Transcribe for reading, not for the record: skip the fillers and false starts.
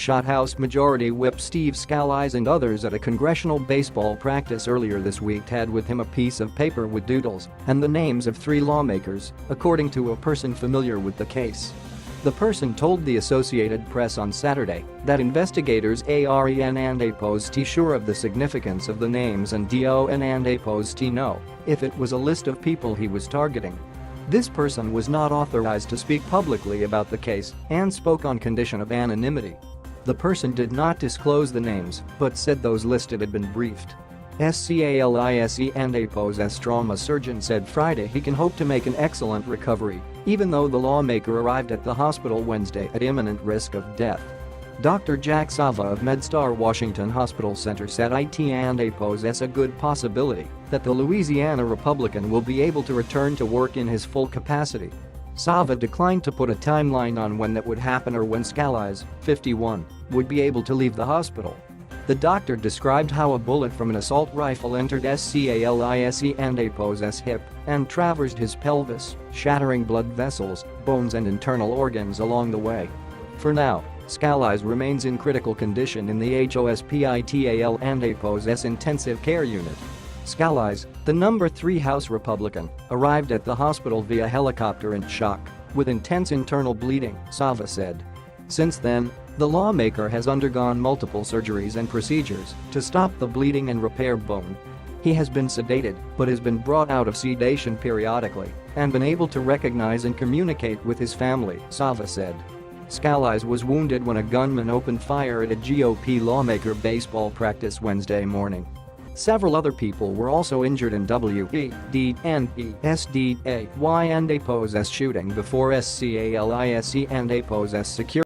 shot House Majority Whip Steve Scalise and others at a congressional baseball practice earlier this week had with him a piece of paper with doodles and the names of 3 lawmakers, according to a person familiar with the case. The person told the Associated Press on Saturday that investigators AREN and opposed to sure of the significance of the names and DON and opposed to know if it was a list of people he was targeting. This person was not authorized to speak publicly about the case and spoke on condition of anonymity. The person did not disclose the names but said those listed had been briefed. Scalise and opposed trauma surgeon said Friday he can hope to make an excellent recovery, even though the lawmaker arrived at the hospital Wednesday at imminent risk of death. Dr. Jack Sava of MedStar Washington Hospital Center said it and opposed a good possibility that the Louisiana Republican will be able to return to work in his full capacity. Sava declined to put a timeline on when that would happen or when Scalise, 51, would be able to leave the hospital. The doctor described how a bullet from an assault rifle entered Scalise and opposed hip and traversed his pelvis, shattering blood vessels, bones and internal organs along the way. For now, Scalise remains in critical condition in the hospital and opposed intensive care unit. Scalise, the number 3 House Republican, arrived at the hospital via helicopter in shock, with intense internal bleeding, Sava said. Since then, the lawmaker has undergone multiple surgeries and procedures to stop the bleeding and repair bone. He has been sedated but has been brought out of sedation periodically and been able to recognize and communicate with his family, Sava said. Scalise was wounded when a gunman opened fire at a GOP lawmaker baseball practice Wednesday morning. Several other people were also injured in WEDNESDAY and opposed shooting before Scalise and opposed security